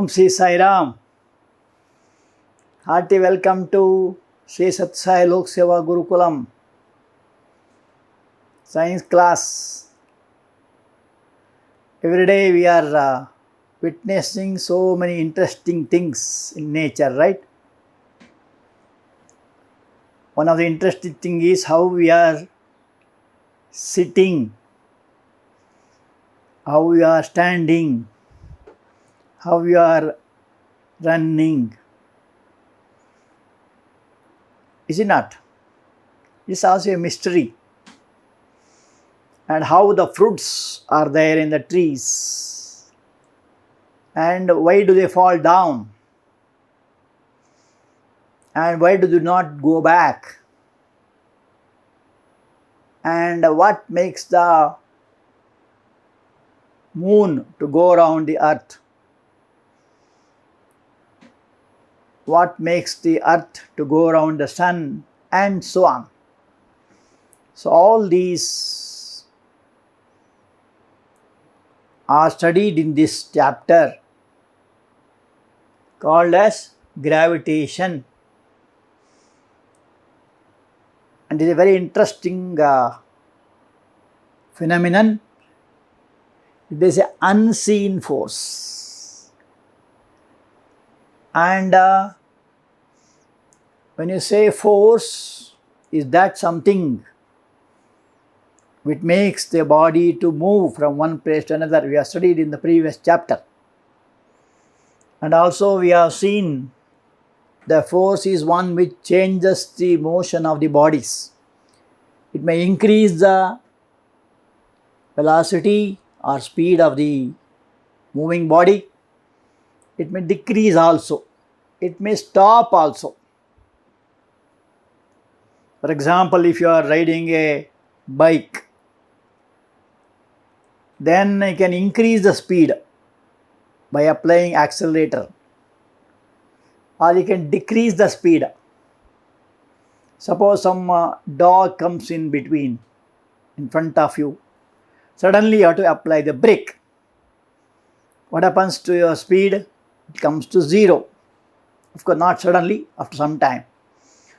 Om Sri Sai Ram. Hearty welcome to Sri Sathya Sai Lok Seva Gurukulam science class. Every day we are witnessing so many interesting things in nature, right? One of the interesting thing is how we are sitting, how we are standing, how we are running. Is it not? It's also a mystery. And how the fruits are there in the trees. And why do they fall down? And why do they not go back? And what makes the moon to go around the earth? What makes the earth to go around the sun, and so on. So all these are studied in this chapter called as gravitation, and it is a very interesting phenomenon. It is an unseen force, and when you say force, is that something which makes the body to move from one place to another? We have studied in the previous chapter. And also we have seen the force is one which changes the motion of the bodies. It may increase the velocity or speed of the moving body. It may decrease also. It may stop also. For example, if you are riding a bike, then you can increase the speed by applying accelerator, or you can decrease the speed. Suppose some dog comes in between, in front of you. Suddenly you have to apply the brake. What happens to your speed? It comes to zero. Of course, not suddenly, after some time.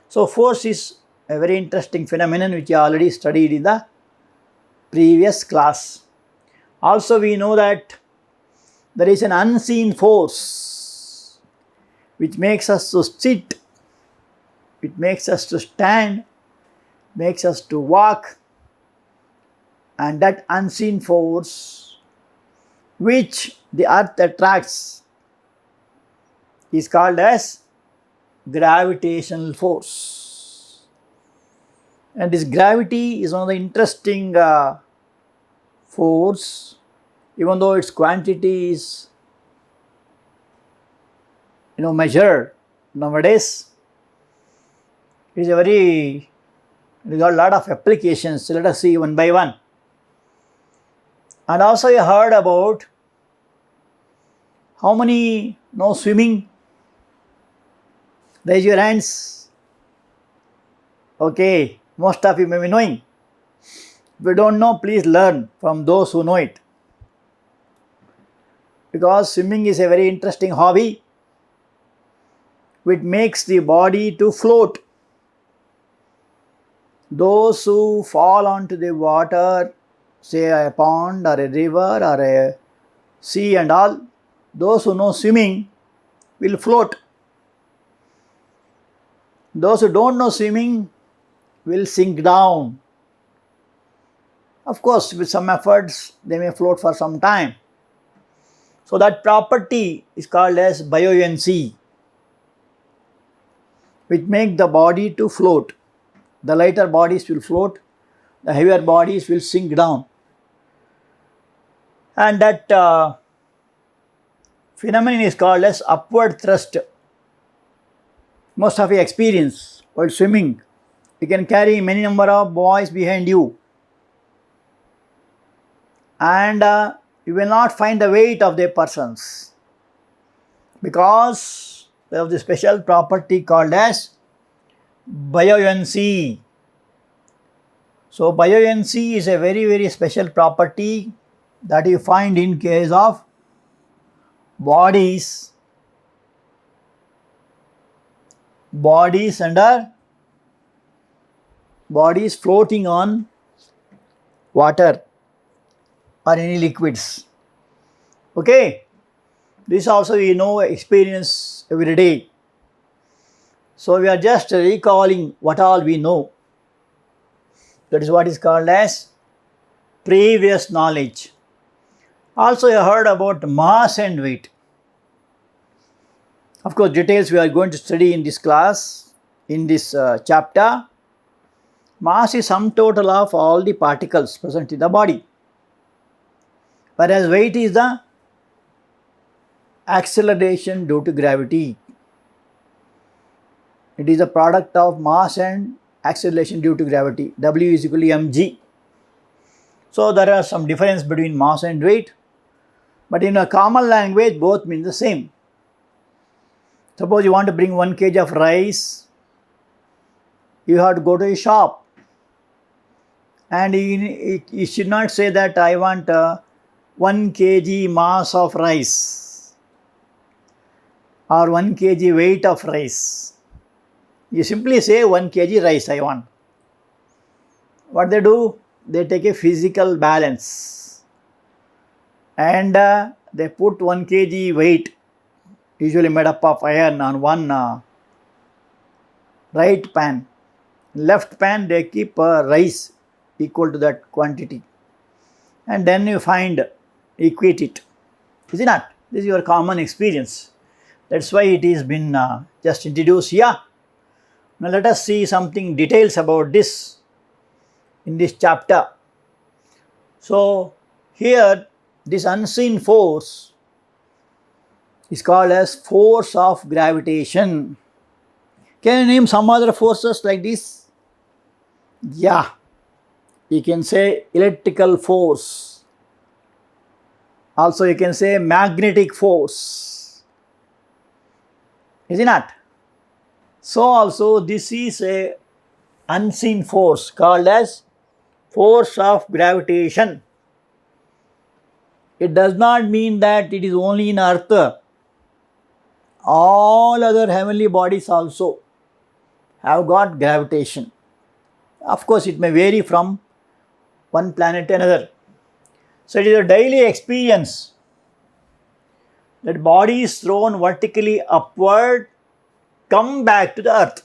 So force is a very interesting phenomenon which I already studied in the previous class. Also we know that there is an unseen force which makes us to sit, it makes us to stand, makes us to walk, and that unseen force which the earth attracts is called as gravitational force. And this gravity is one of the interesting force, even though its quantity is measured nowadays. It got a lot of applications. So let us see one by one. And also you heard about how many know swimming? Raise your hands. Okay, most of you may be knowing. If you don't know, please learn from those who know it. Because swimming is a very interesting hobby which makes the body to float. Those who fall onto the water, say a pond or a river or a sea and all, those who know swimming will float. Those who don't know swimming will sink down. Of course, with some efforts, they may float for some time. So that property is called as buoyancy, which make the body to float. The lighter bodies will float, the heavier bodies will sink down. And that phenomenon is called as upward thrust. Most of you experience while swimming. You can carry many number of boys behind you, and you will not find the weight of the persons because of the special property called as buoyancy. So buoyancy is a very, very special property that you find in case of bodies bodies floating on water or any liquids. Okay, this also we know, experience every day. So we are just recalling what all we know. That is what is called as previous knowledge. Also you heard about mass and weight. Of course, details we are going to study in this class, in this chapter. Mass is sum total of all the particles present in the body, whereas weight is the acceleration due to gravity. It is a product of mass and acceleration due to gravity. W is equal to mg. So there are some difference between mass and weight, but in a common language both mean the same. Suppose you want to bring 1 kg of rice, you have to go to a shop, and you should not say that I want 1 kg mass of rice or 1 kg weight of rice. You simply say 1 kg rice I want. What they do? They take a physical balance and they put 1 kg weight, usually made up of iron, on one right pan. Left pan they keep rice equal to that quantity, and then you equate it. Is it not? This is your common experience. That's why it is been just introduced here. Now let us see something details about this in this chapter. So here this unseen force is called as force of gravitation. Can you name some other forces like this? Yeah, you can say electrical force. Also you can say magnetic force. Is it not? So also this is a unseen force called as force of gravitation. It does not mean that it is only in Earth. All other heavenly bodies also have got gravitation. Of course, it may vary from one planet to another. So it is a daily experience that body is thrown vertically upward, come back to the earth.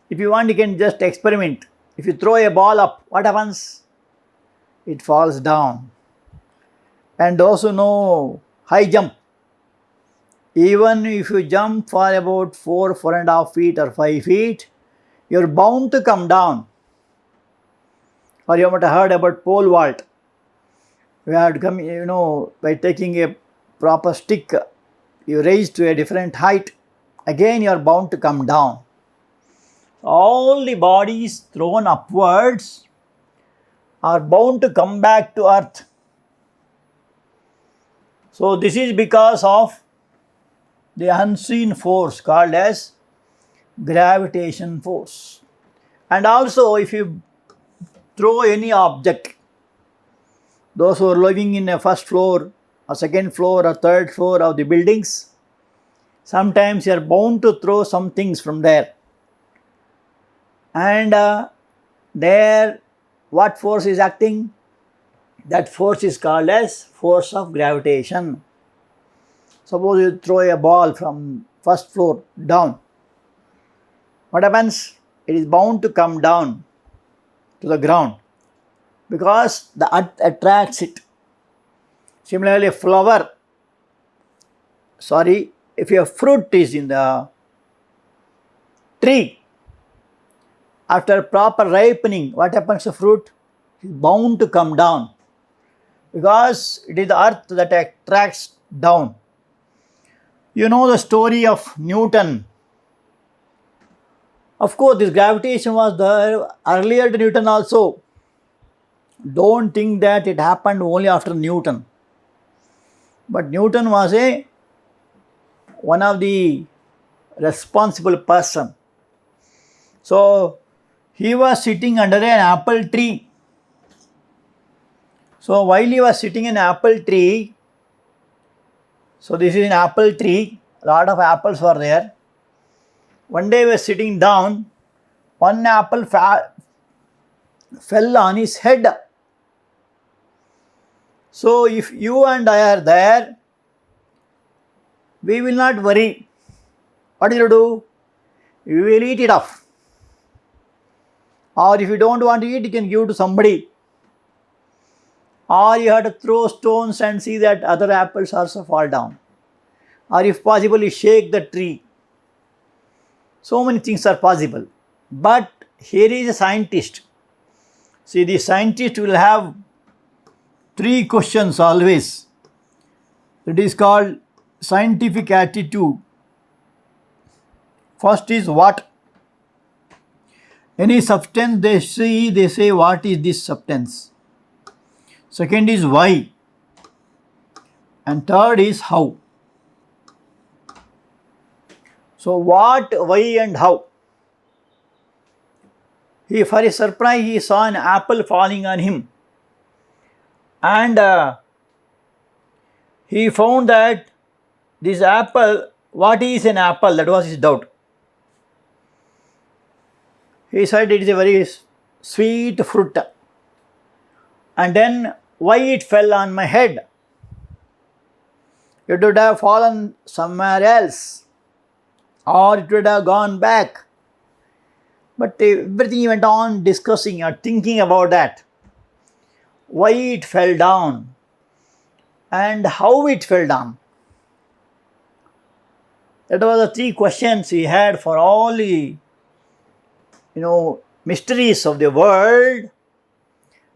If you want, you can just experiment. If you throw a ball up, what happens? It falls down. And those who know high jump, even if you jump for about 4.5 feet or 5 feet, you're bound to come down. Or you might have heard about pole vault. You have to come, by taking a proper stick, you raise to a different height. Again, you are bound to come down. All the bodies thrown upwards are bound to come back to earth. So this is because of the unseen force called as gravitation force. And also if you throw any object, those who are living in a first floor or second floor or third floor of the buildings, sometimes you are bound to throw some things from there. And there what force is acting? That force is called as force of gravitation. Suppose you throw a ball from first floor down. What happens? It is bound to come down to the ground because the earth attracts it. Similarly, if a fruit is in the tree, after proper ripening, what happens to fruit? It is bound to come down because it is the earth that attracts down. You know the story of Newton. Of course, this gravitation was there earlier to Newton also. Don't think that it happened only after Newton. But Newton was one of the responsible person. So he was sitting under an apple tree. So while he was sitting in an apple tree, so this is an apple tree, a lot of apples were there. One day he was sitting down, one apple fell on his head. So if you and I are there, we will not worry. What will you do? You will eat it off. Or if you don't want to eat, you can give to somebody. Or you have to throw stones and see that other apples also fall down. Or if possible, you shake the tree. So many things are possible. But here is a scientist. See, the scientist will have 3 questions always. It is called scientific attitude. First is what? Any substance they see, they say, what is this substance? Second is why. And third is how. So what, why and how? For his surprise, he saw an apple falling on him. And he found that this apple, what is an apple? That was his doubt. He said it is a very sweet fruit. And then why it fell on my head? It would have fallen somewhere else, or it would have gone back. But everything he went on discussing or thinking about that. Why it fell down and how it fell down. That was the 3 questions he had for all the mysteries of the world,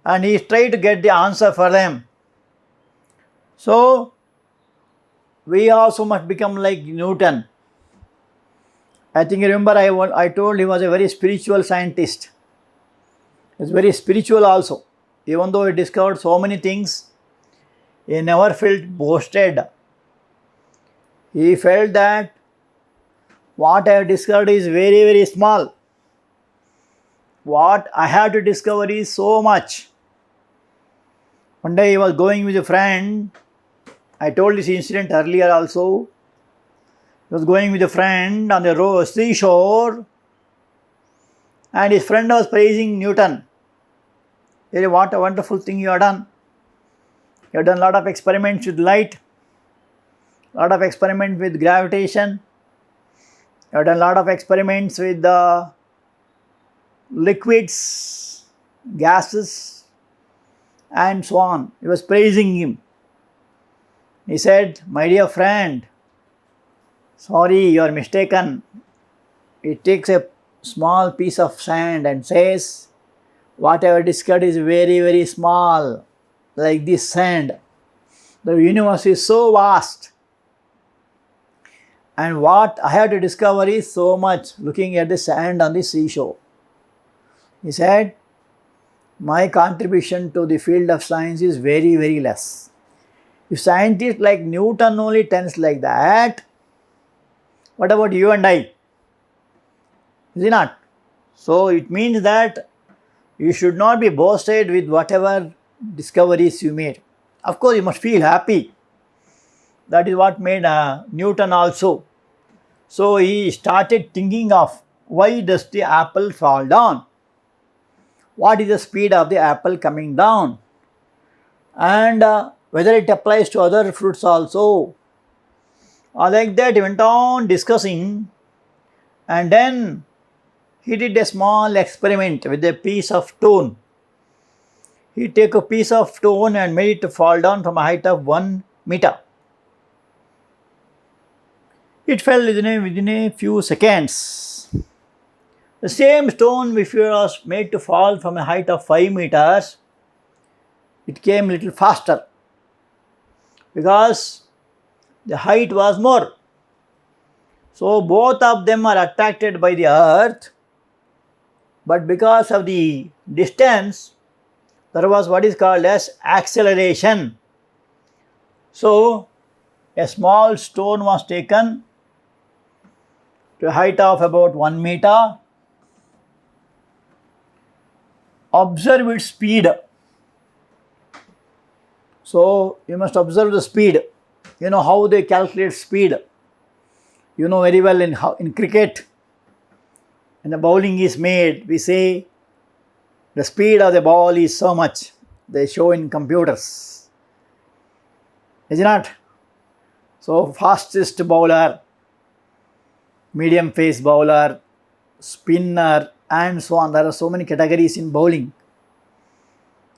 and he tried to get the answer for them. So we also must become like Newton. I think you remember I told he was a very spiritual scientist. He was very spiritual also. Even though he discovered so many things, he never felt boasted. He felt that what I have discovered is very, very small. What I have to discover is so much. One day he was going with a friend. I told this incident earlier also. He was going with a friend on the seashore, and his friend was praising Newton. What a wonderful thing you have done. You have done a lot of experiments with light, a lot of experiments with gravitation, you have done a lot of experiments with the liquids, gases, and so on. He was praising him. He said, my dear friend, sorry, you are mistaken. It takes a small piece of sand and says, whatever discovered is very, very small, like this sand. The universe is so vast. And what I have to discover is so much, looking at the sand on the seashore. He said, my contribution to the field of science is very, very less. If scientists like Newton only thinks like that, what about you and I? Is it not? So it means that you should not be boasted with whatever discoveries you made. Of course, you must feel happy. That is what made Newton also. So he started thinking of why does the apple fall down? What is the speed of the apple coming down? And whether it applies to other fruits also. Like that he went on discussing, and then he did a small experiment with a piece of stone. He took a piece of stone and made it to fall down from a height of 1 meter. It fell within a few seconds. The same stone, if it was made to fall from a height of 5 meters, it came a little faster because the height was more. So both of them are attracted by the earth, but because of the distance, there was what is called as acceleration. So a small stone was taken to a height of about 1 meter. Observe its speed. So you must observe the speed. You know how they calculate speed. You know very well in cricket, When the bowling is made, we say the speed of the ball is so much. They show in computers. Is it not? So fastest bowler, medium pace bowler, spinner, and so on. There are so many categories in bowling.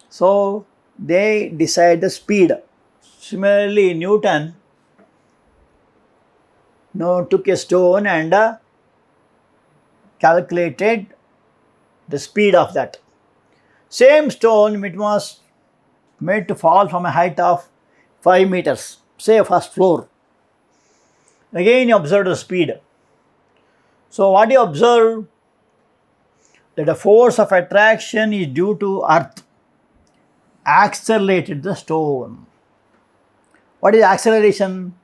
So they decide the speed. Similarly, Newton took a stone and calculated the speed of that. Same stone, it was made to fall from a height of 5 meters, say first floor. Again, you observe the speed. So what you observe, that the force of attraction is due to earth accelerated the stone. What is acceleration?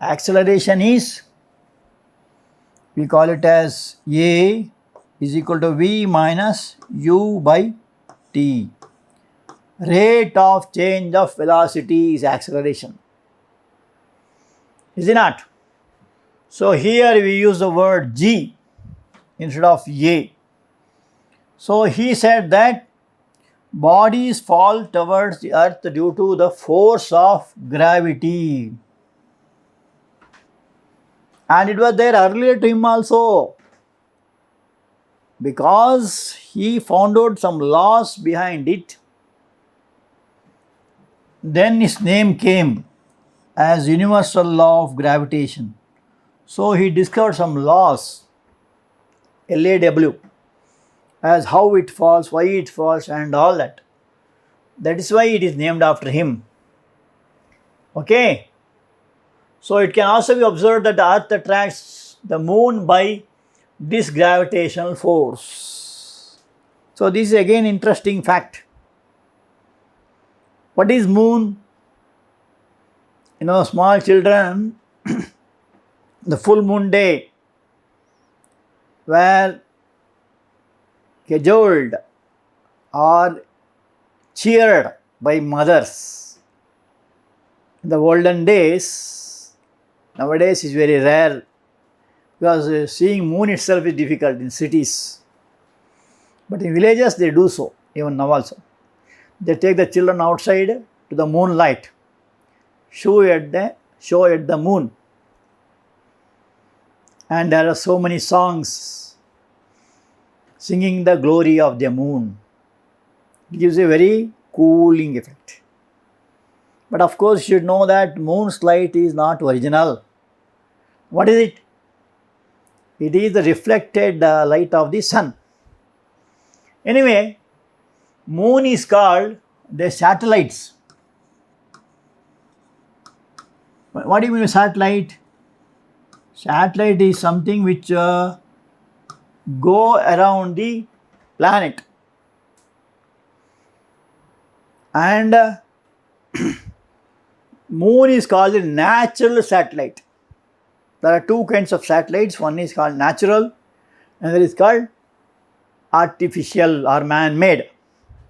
Acceleration is, we call it as A is equal to V minus U by T. Rate of change of velocity is acceleration. Is it not? So here we use the word G instead of A. So he said that bodies fall towards the earth due to the force of gravity. And it was there earlier to him also, because he found out some laws behind it. Then his name came as universal law of gravitation. So he discovered some laws, LAW, as how it falls, why it falls, and all that. That is why it is named after him. Okay. So it can also be observed that the earth attracts the moon by this gravitational force. So this is again interesting fact. What is moon? Small children, the full moon day were cajoled or cheered by mothers. In the olden days, nowadays is very rare, because seeing moon itself is difficult in cities. But in villages they do so, even now also. They take the children outside to the moonlight, show at the moon. And there are so many songs singing the glory of the moon. It gives a very cooling effect. But of course you should know that moon's light is not original. What is it? It is the reflected light of the sun. Anyway, moon is called the satellites. What do you mean by satellite? Satellite is something which go around the planet. And moon is called a natural satellite. There are two kinds of satellites. One is called natural, and another is called artificial or man-made.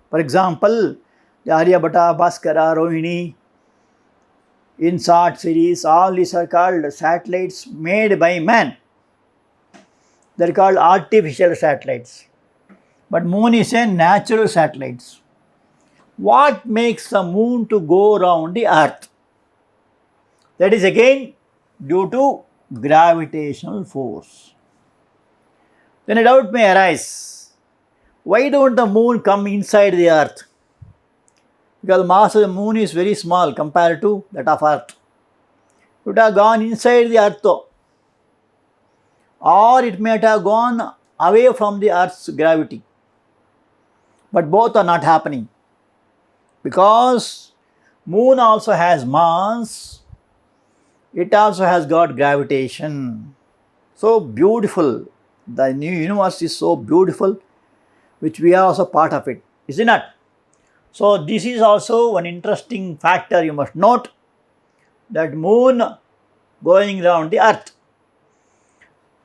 For example, the Aryabhata, Bhaskara, Rohini, InSat series, all these are called satellites made by man. They are called artificial satellites. But moon is a natural satellite. What makes the moon to go around the earth? That is again due to gravitational force. Then a doubt may arise, why don't the moon come inside the earth? Because the mass of the moon is very small compared to that of earth. It would have gone inside the earth though, or it might have gone away from the earth's gravity. But both are not happening, because moon also has mass, it also has got gravitation. So beautiful. The new universe is so beautiful, which we are also part of it, is it not? So this is also one interesting factor you must note, that moon going around the earth.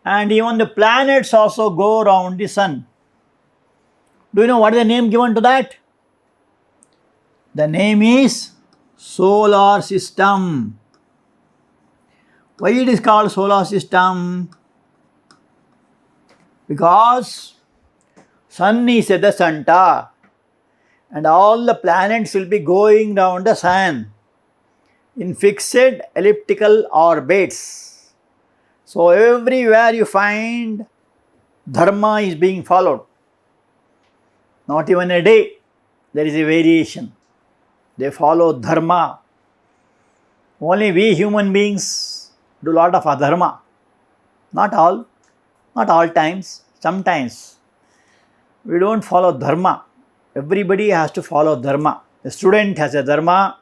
And even the planets also go around the sun. Do you know what is the name given to that? The name is solar system. Why it is called solar system? because sun is at the center and all the planets will be going round the sun in fixed elliptical orbits. So everywhere you find dharma is being followed. Not even a day there is a variation. They follow dharma. Only we human beings do a lot of adharma. Not all times, sometimes. We don't follow dharma. Everybody has to follow dharma. The student has a dharma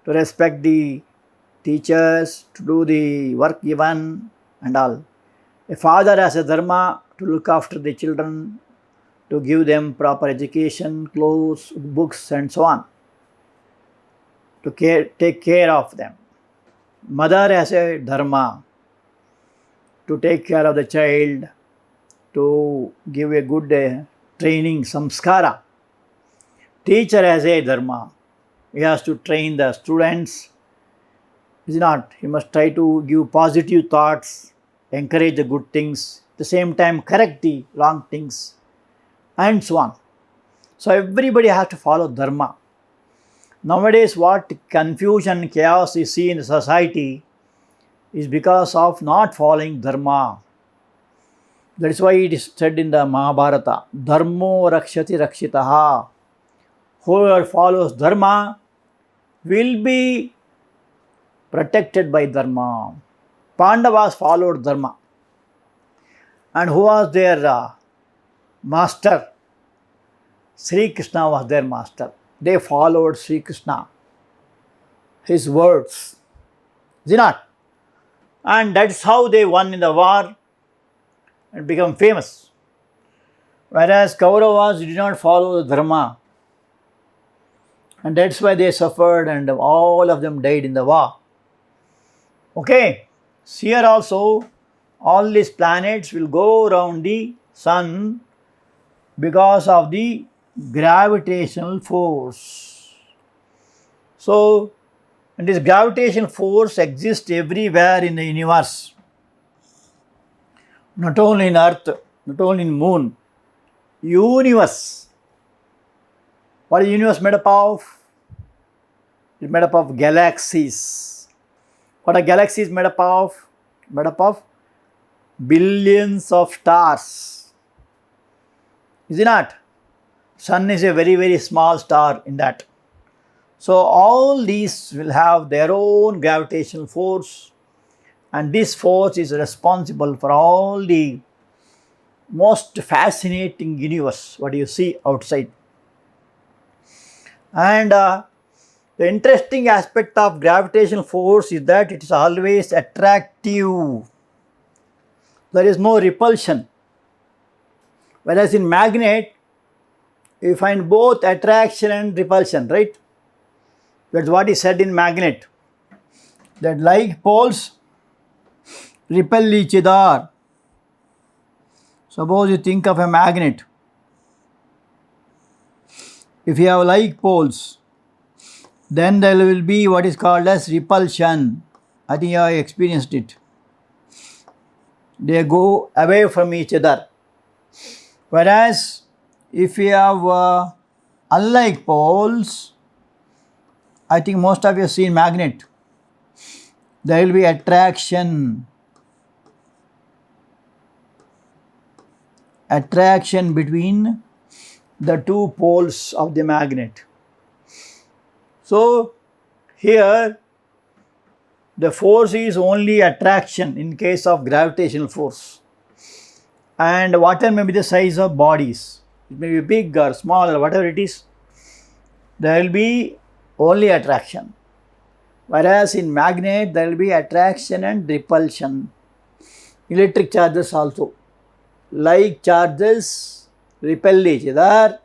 to respect the teachers, to do the work given and all. A father has a dharma to look after the children, to give them proper education, clothes, books and so on, to take care of them. Mother has a dharma to take care of the child, to give a good training, samskara. Teacher has a dharma. He has to train the students. Is not? He must try to give positive thoughts, encourage the good things, at the same time correct the wrong things, and so on. So everybody has to follow dharma. Nowadays, what confusion, chaos you see in the society is because of not following dharma. That is why it is said in the Mahabharata, Dharmo rakshati rakshitaha. Whoever follows dharma will be protected by dharma. Pandavas followed dharma. And who was their master? Sri Krishna was their master. They followed Sri Krishna, his words. Is it not? And that's how they won in the war and become famous. Whereas Kauravas did not follow the dharma. And that's why they suffered and all of them died in the war. Okay, here also all these planets will go around the sun because of the gravitational force. So, and this gravitational force exists everywhere in the universe. Not only in Earth, not only in Moon. Universe. What is universe made up of? It's made up of galaxies. What are galaxies made up of? Made up of billions of stars. Is it not? Sun is a very, very small star in that. So all these will have their own gravitational force, and this force is responsible for all the most fascinating universe what you see outside. And the interesting aspect of gravitational force is that it is always attractive. There is no repulsion. Whereas in magnet, you find both attraction and repulsion, right? That's what is said in magnet. That like poles repel each other. Suppose you think of a magnet. If you have like poles, then there will be what is called as repulsion. I think you have experienced it. They go away from each other. Whereas if you have unlike poles, I think most of you have seen magnet, there will be attraction. Attraction between the two poles of the magnet. So here the force is only attraction in case of gravitational force. And whatever may be the size of bodies, it may be big or small or whatever it is, there will be only attraction. Whereas in magnet there will be attraction and repulsion. Electric charges also. Like charges repel each other,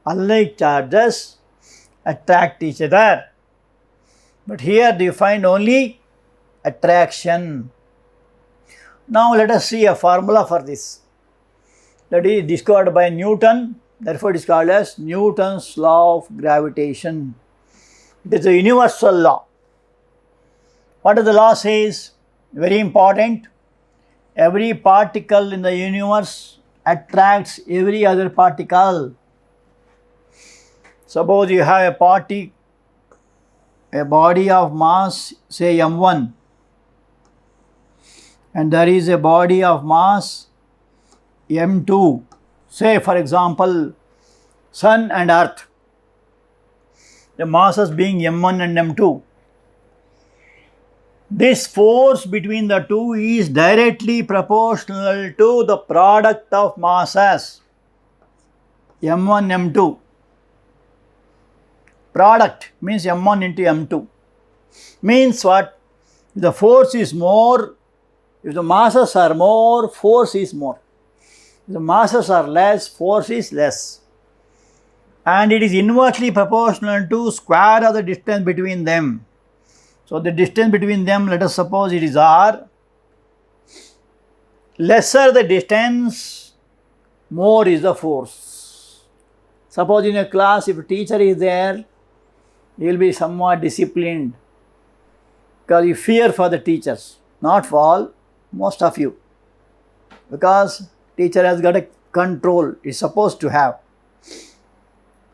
unlike charges attract each other. But here you find only attraction. Now let us see a formula for this. That is discovered by Newton, therefore it is called as Newton's law of gravitation. It is a universal law. What does the law says? Very important. Every particle in the universe attracts every other particle. Suppose you have a body of mass, say m1, and there is a body of mass m2, say for example Sun and Earth, the masses being m1 and m2. This force between the two is directly proportional to the product of masses m1, m2. Product means m1 into m2. Means what? If the force is more, if the masses are more, force is more. If the masses are less, force is less. And it is inversely proportional to square of the distance between them. So the distance between them, let us suppose it is r. Lesser the distance, more is the force. Suppose in a class, if a teacher is there, he will be somewhat disciplined because you fear for the teachers, not for all, most of you, because teacher has got a control, is supposed to have.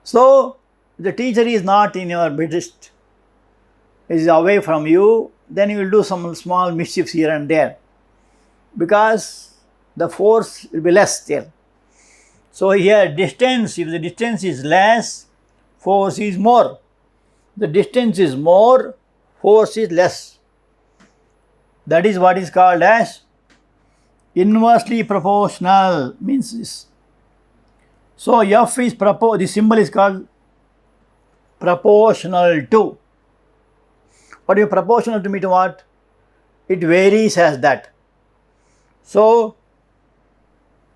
So the teacher is not in your midst, is away from you, then you will do some small mischiefs here and there because the force will be less there. So here distance, if the distance is less, force is more. The distance is more, force is less. That is what is called as inversely proportional, means this. So F is the symbol is called proportional to. What is proportional to mean to what? It varies as that. So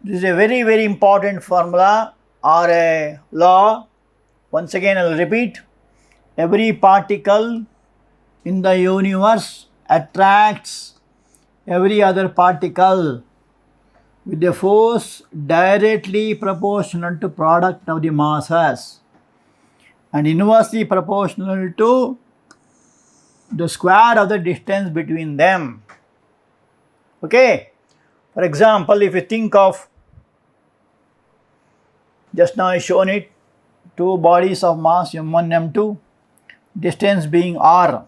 this is a very, very important formula or a law. Once again I will repeat. Every particle in the universe attracts every other particle with a force directly proportional to product of the masses and inversely proportional to the square of the distance between them. Okay. For example, if you think of, just now I shown it, two bodies of mass m1, m2, distance being r,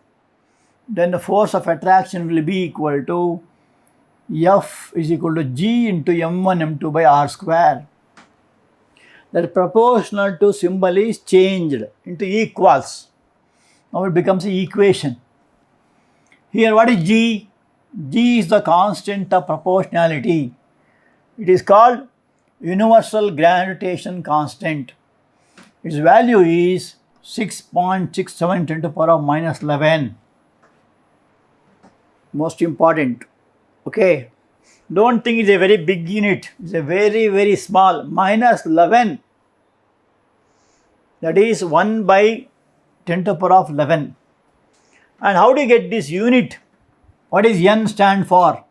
then the force of attraction will be equal to F is equal to G into m1, m2 by r square. That proportional to symbol is changed into equals. Now it becomes an equation. Here what is G? G is the constant of proportionality. It is called universal gravitation constant. Its value is 6.67 10 to the power of minus 11. Most important. Okay. Don't think it's a very big unit. It's a very, very small. Minus 11. That is 1 by 10 to the power of 11. And how do you get this unit? What is N stand for?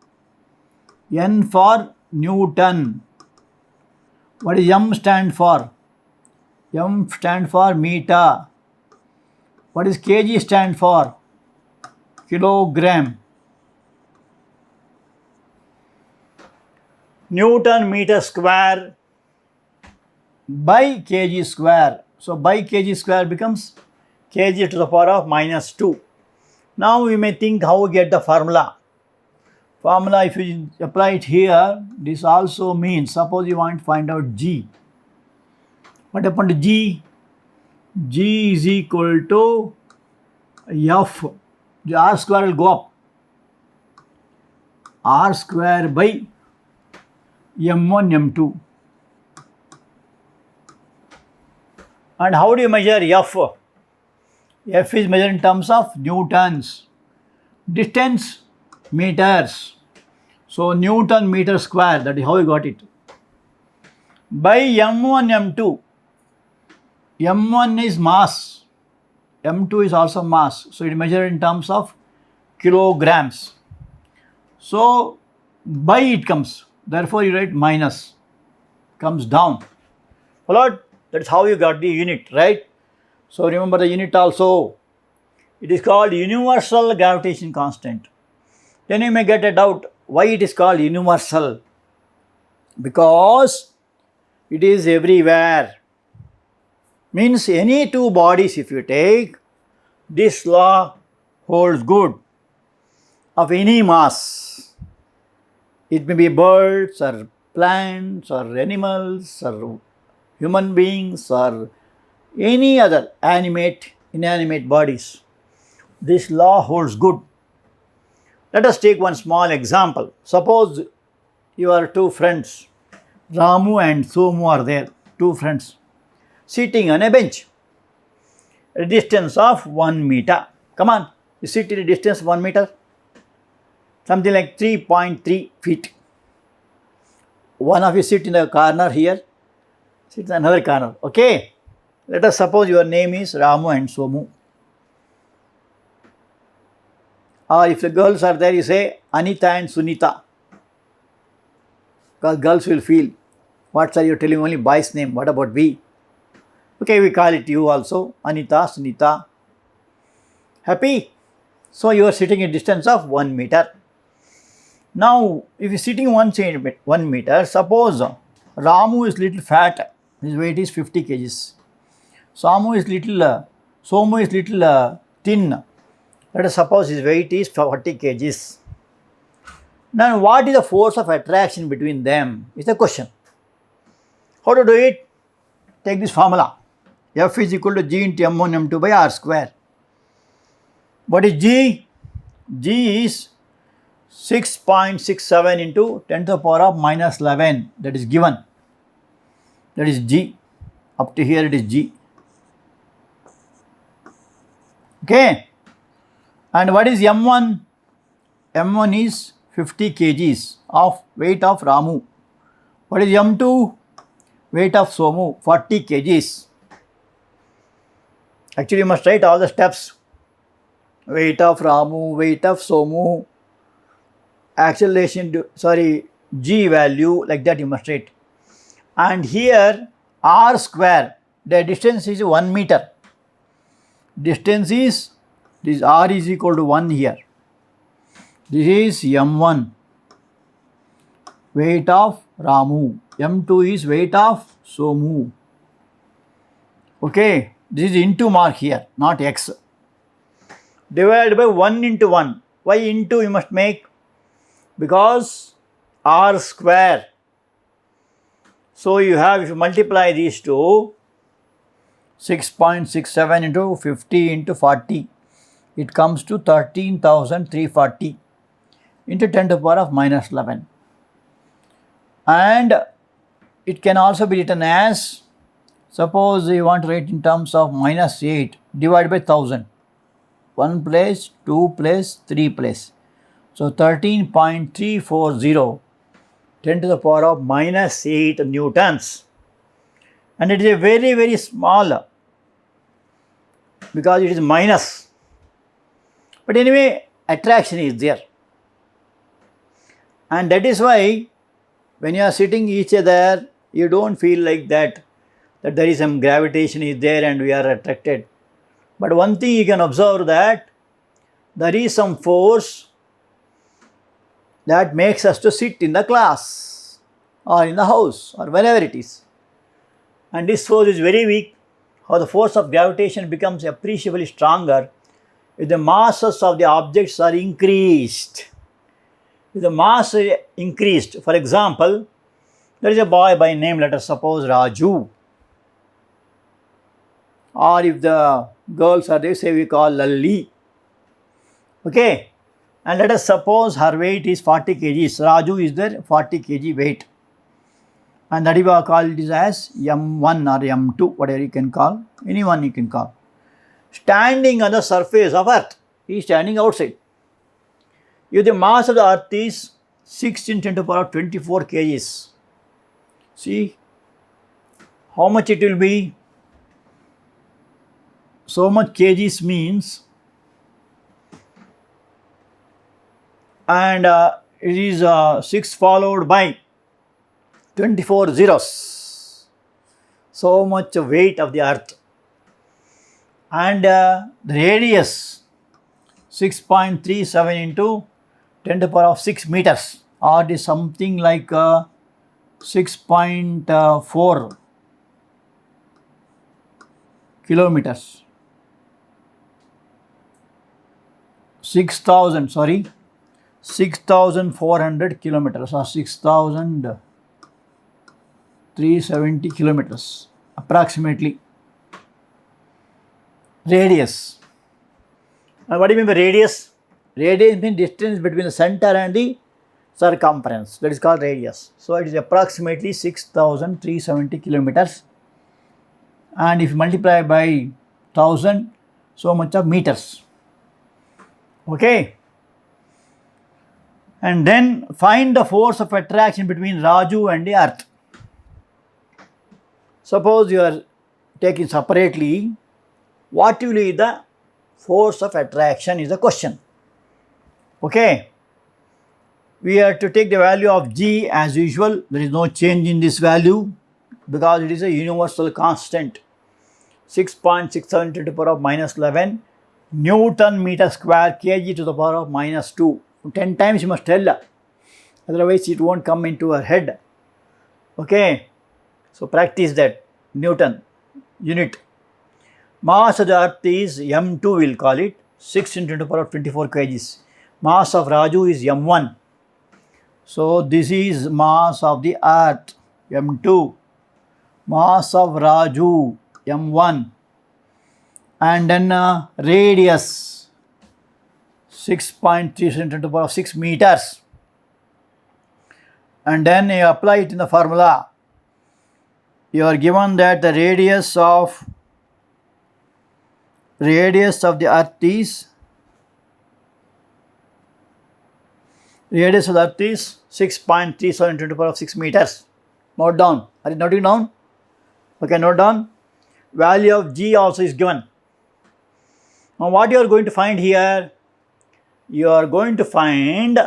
N for Newton. What is M stand for? M stand for meter. What is kg stand for? Kilogram. Newton meter square by kg square. So by kg square becomes kg to the power of minus 2. Now we may think how we get the formula. Formula, if you apply it here, this also means, suppose you want to find out G. What happened to G? G is equal to F. The R square will go up. R square by M1, M2. And how do you measure F? F is measured in terms of newtons. Distance, meters. So Newton meter square, that is how we got it. By M1, M2. M1 is mass. M2 is also mass. So it is measured in terms of kilograms. So by it comes. Therefore you write minus. Comes down. Followed? That is how you got the unit, right? So remember the unit also. It is called universal gravitation constant. Then you may get a doubt. why it is called universal? Because it is everywhere. Means any two bodies if you take, this law holds good of any mass. It may be birds or plants or animals or human beings or any other animate, inanimate bodies. This law holds good. Let us take one small example. Suppose you are two friends, Ramu and Somu are there, two friends, sitting on a bench, a distance of 1 meter. Come on, you sit in a distance 1 meter, something like 3.3 feet. One of you sit in a corner here, sit in another corner. Okay, let us suppose your name is Ramu and Somu. Or if the girls are there, you say Anita and Sunita. Because girls will feel, what are you telling only boys' name? What about we? Okay, we call it you also, Anita, Sunita. Happy? So you are sitting a distance of 1 meter. Now, if you are sitting 1 meter, suppose Ramu is little fat, his weight is 50 kgs. Somu is little thin. Let us suppose his weight is 40 kgs. Now, what is the force of attraction between them is the question. How to do it? Take this formula. F is equal to G into M1 M2 by R square. What is G? G is 6.67 into 10 to the power of minus 11. That is given. That is G. Up to here it is G. Okay. And what is M1? M1 is 50 kgs of weight of Ramu. What is M2? Weight of Somu, 40 kgs. Actually, you must write all the steps. Weight of Ramu, weight of Somu, acceleration, G value, like that you must write. And here, R square, the distance is 1 meter. Distance is, this R is equal to 1 here. This is M1, weight of Ramu. M2 is weight of Somu. Okay, this is into mark here, not X. Divided by 1 into 1. Why into you must make? Because R square. So you have, if you multiply these two, 6.67 into 50 into 40, it comes to 13,340 into 10 to the power of minus 11. And it can also be written as, suppose you want to write in terms of minus 8 divided by 1000. 1 place, 2 place, 3 place. So 13.340, 10 to the power of minus 8 newtons. And it is a very, very small, because it is minus. But anyway, attraction is there. And that is why when you are sitting each other, you don't feel like that there is some gravitation is there and we are attracted. But one thing you can observe, that there is some force that makes us to sit in the class or in the house or wherever it is. And this force is very weak. How the force of gravitation becomes appreciably stronger if the masses of the objects are increased. If the mass is increased, for example, there is a boy by name, let us suppose Raju. Or if the girls are there, say we call Lalli. Okay. And let us suppose her weight is 40 kgs. Raju is there, 40 kg weight. And that is why I call it as M1 or M2, whatever you can call, anyone you can call. Standing on the surface of earth, he is standing outside. If the mass of the earth is 16 10 to the power of 24 kgs, see how much it will be. So much kgs means, and it is 6 followed by 24 zeros. So much weight of the earth. And the radius 6.37 into 10 to the power of 6 meters. or it is something like 6.4 kilometers. 6,400 kilometers or 6,370 kilometers approximately. Radius. Now what do you mean by radius? Radius means distance between the center and the circumference. That is called radius. So it is approximately 6,370 kilometers. And if you multiply by 1000, so much of meters. Okay. And then find the force of attraction between Raju and the earth. Suppose you are taking separately, what will be the force of attraction is the question. Okay. We are to take the value of G as usual. There is no change in this value because it is a universal constant. 6.67 to the power of minus 11 Newton meter square kg to the power of minus 2. 10 times you must tell, otherwise it won't come into our head. Okay, so practice that. Newton unit. Mass of the earth is m2, we'll call it 6 into the power of 24 kgs. Mass of Raju is m1. So this is mass of the earth m2, mass of Raju m1, and then radius 6.3 into the power of 6 meters. And then you apply it in the formula. You are given that the radius of the earth is 6.37 into the power of 6 meters. Note down. Are you noting down? Okay, note down. Value of G also is given. Now what you are going to find here? You are going to find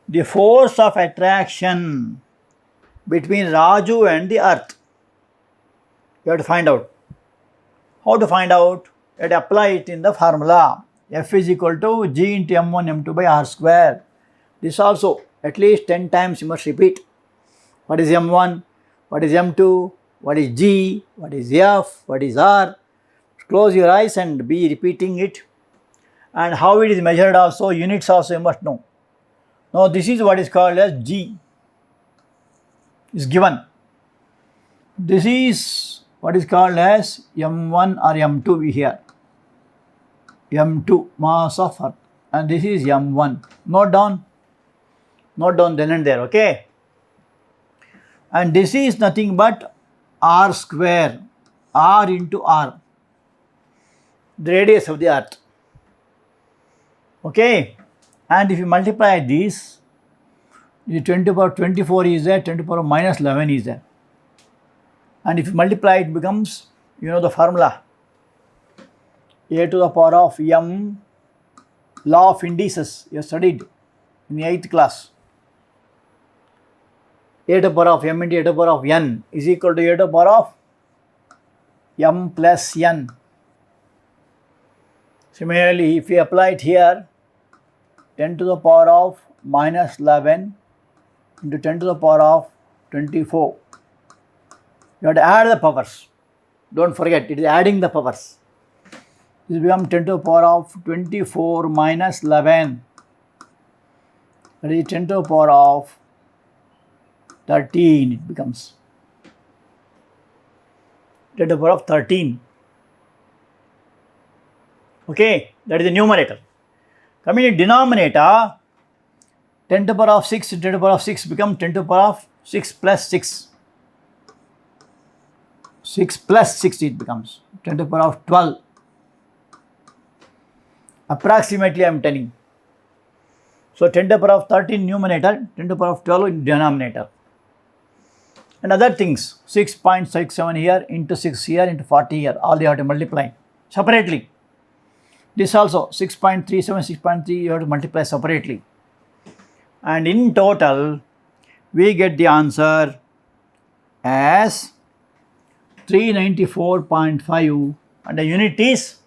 the force of attraction between Raju and the earth. You have to find out. How to find out? You have to apply it in the formula. F is equal to G into m1 m2 by r square. This also at least 10 times you must repeat. What is m1? What is m2? What is G? What is F? What is R? Close your eyes and be repeating it. And how it is measured also, units also you must know. Now this is what is called as G. Is given. This is what is called as m1 or m2 here. m2 mass of earth, and this is m1. Note down then and there. Okay. And this is nothing but r square, r into r, the radius of the earth. Okay. And if you multiply this, the 10 to the power 24 is there, 10 to the power minus 11 is there. And if you multiply, it becomes, you know the formula, a to the power of m, law of indices, you studied in the 8th class. A to the power of m into a to the power of n is equal to a to the power of m plus n. Similarly, if you apply it here, 10 to the power of minus 11 into 10 to the power of 24. You have to add the powers. Don't forget, it is adding the powers. This becomes 10 to the power of 24 minus 11. That is 10 to the power of 13 it becomes. 10 to the power of 13. Okay, that is the numerator. Coming in denominator, 10 to the power of 6 to 10 to the power of 6 becomes 10 to the power of 6 plus 6. 6 plus 6 it becomes 10 to the power of 12. Approximately I am telling. So 10 to the power of 13 numerator, 10 to the power of 12 in denominator. And other things, 6.67 here into 6 here into 40 here, all you have to multiply separately. This also 6.37, 6.3 you have to multiply separately. And in total, we get the answer as 394.5 and the unit is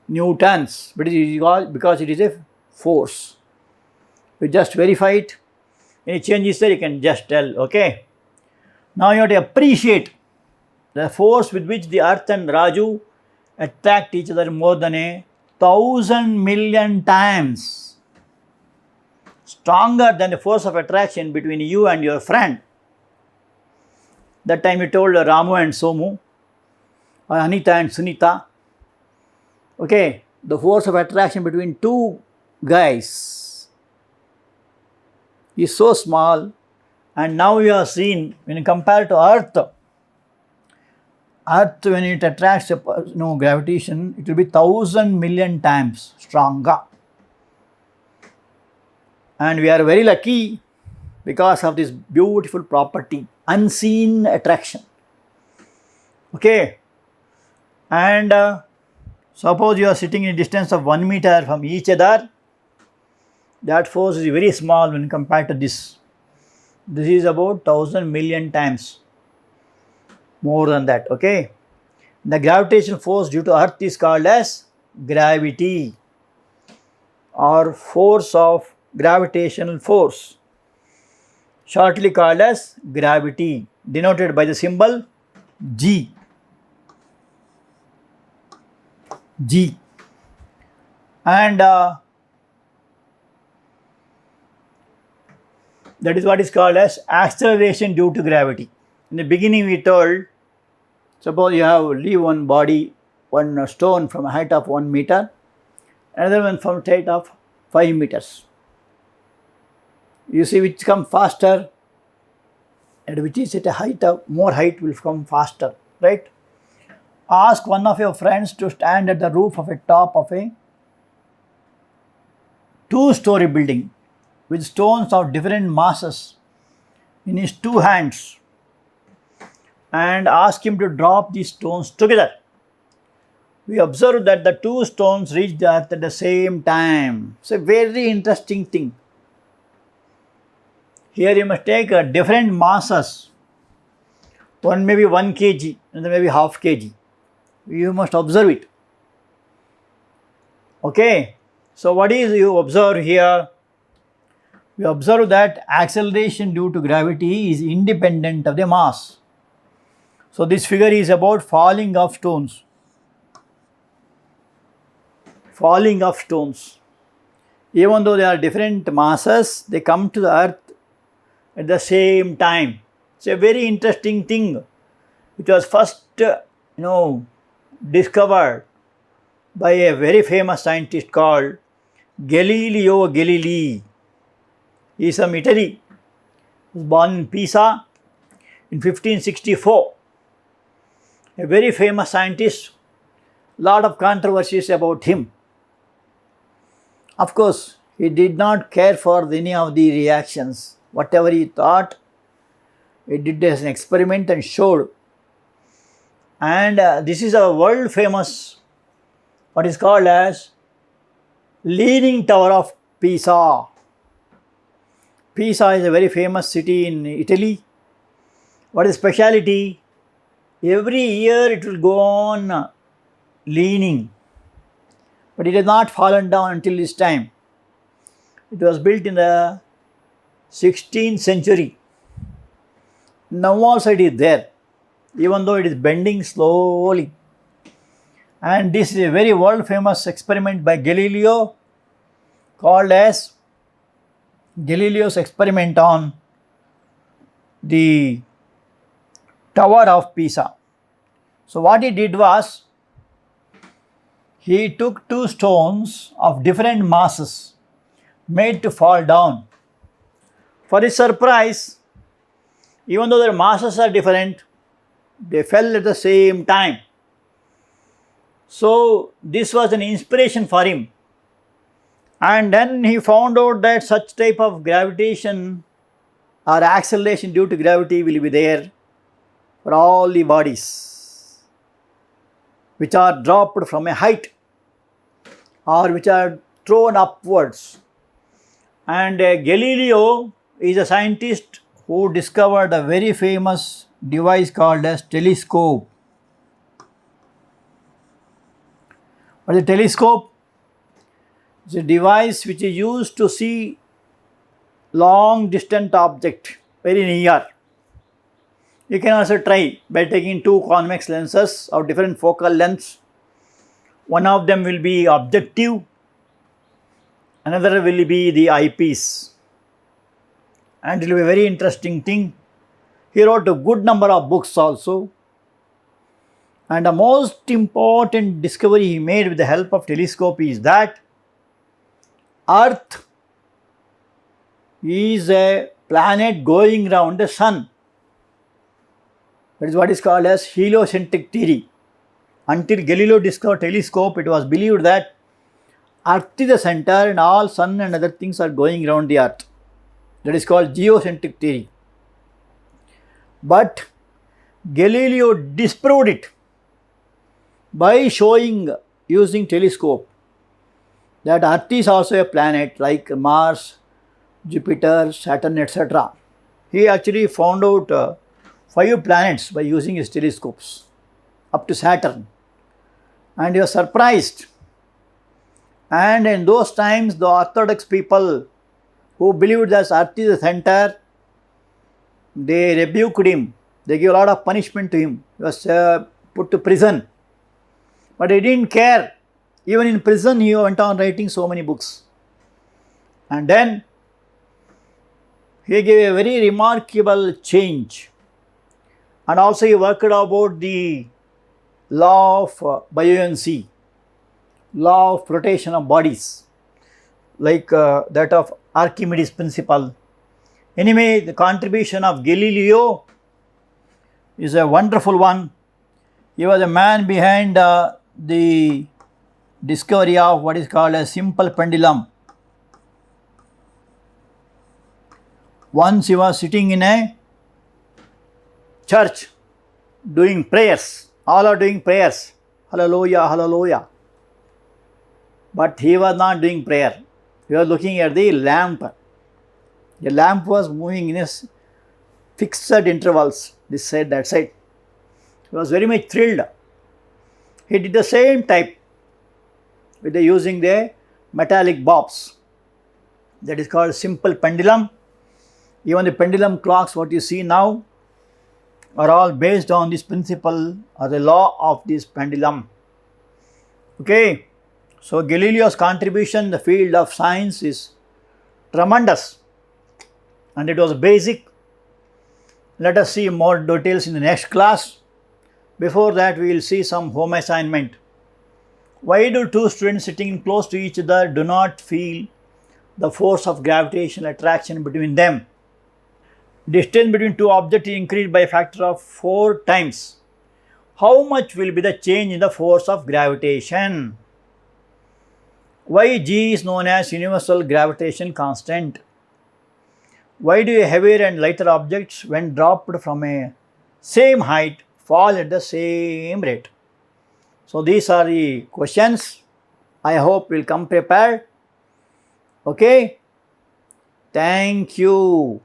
newtons, but it is because it is a force. We just verify it. Any change is there, you can just tell. Okay. Now you have to appreciate the force with which the earth and Raju attract each other more than 1,000 million times stronger than the force of attraction between you and your friend. That time you told Ramu and Somu, or Anita and Sunita. Okay, the force of attraction between two guys is so small, and now you have seen when you compare to Earth, when it attracts gravitation, it will be 1,000 million times stronger. And we are very lucky because of this beautiful property, unseen attraction. Okay, and suppose you are sitting in a distance of 1 meter from each other, that force is very small when compared to this. This is about 1,000 million times more than that. Okay, the gravitational force due to Earth is called as gravity, or force of gravitational force, shortly called as gravity, denoted by the symbol G. G. And that is what is called as acceleration due to gravity. In the beginning we told, suppose you have leave one body, one stone from a height of 1 meter, another one from a height of 5 meters. You see which comes faster and which is at a height of more height will come faster, right? Ask one of your friends to stand at the roof of a top of a 2-story building with stones of different masses in his 2 hands, and ask him to drop these stones together. We observe that the 2 stones reach the earth at the same time. It's a very interesting thing. Here you must take different masses. One may be 1 kg, another may be half kg. You must observe it. Okay. So what is you observe here? We observe that acceleration due to gravity is independent of the mass. So this figure is about falling of stones. Falling of stones. Even though they are different masses, they come to the earth at the same time. It's a very interesting thing. It was first, discovered by a very famous scientist called Galileo Galilei. He is from Italy. He was born in Pisa in 1564. A very famous scientist. Lot of controversies about him. Of course, he did not care for any of the reactions. Whatever he thought, he did as an experiment and showed. And this is a world famous, what is called as Leaning Tower of Pisa. Pisa is a very famous city in Italy. What is speciality? Every year it will go on leaning, but it has not fallen down until this time. It was built in the 16th century. Now also it is there, even though it is bending slowly. And this is a very world famous experiment by Galileo called as Galileo's experiment on the Tower of Pisa. So what he did was, he took 2 stones of different masses made to fall down. For his surprise, even though their masses are different, they fell at the same time. So this was an inspiration for him. And then he found out that such type of gravitation or acceleration due to gravity will be there for all the bodies which are dropped from a height or which are thrown upwards. And Galileo is a scientist who discovered a very famous device called as telescope. What is a telescope? It's a device which is used to see long distant object very near. You can also try by taking two convex lenses of different focal lengths. One of them will be objective, another will be the eyepiece, and it will be a very interesting thing. He wrote a good number of books also, and the most important discovery he made with the help of telescope is that Earth is a planet going around the sun. That is what is called as heliocentric theory. Until Galileo discovered telescope, it was believed that Earth is the center and all sun and other things are going around the Earth. That is called geocentric theory. But Galileo disproved it by showing using telescope that Earth is also a planet like Mars, Jupiter, Saturn, etc. He actually found out 5 planets by using his telescopes up to Saturn, and he was surprised. And in those times, the orthodox people who believed that Earth is the center, they rebuked him. They gave a lot of punishment to him. He was put to prison. But he didn't care. Even in prison, he went on writing so many books. And then he gave a very remarkable change. And also he worked about the law of buoyancy, law of rotation of bodies, like that of Archimedes' principle. Anyway, the contribution of Galileo is a wonderful one. He was a man behind the discovery of what is called a simple pendulum. Once he was sitting in a church doing prayers. All are doing prayers. Hallelujah, hallelujah. But he was not doing prayer. He was looking at the lamp. The lamp was moving in a fixed intervals, this side, that side. He was very much thrilled. He did the same type with using the metallic bobs. That is called simple pendulum. Even the pendulum clocks what you see now are all based on this principle or the law of this pendulum. Okay, so Galileo's contribution in the field of science is tremendous, and it was basic. Let us see more details in the next class. Before that, we will see some home assignment. Why do two students sitting close to each other do not feel the force of gravitational attraction between them? Distance between two objects is increased by a factor of 4 times. How much will be the change in the force of gravitation? Why G is known as universal gravitation constant? Why do heavier and lighter objects, when dropped from a same height, fall at the same rate? So these are the questions. I hope you will come prepared. Okay. Thank you.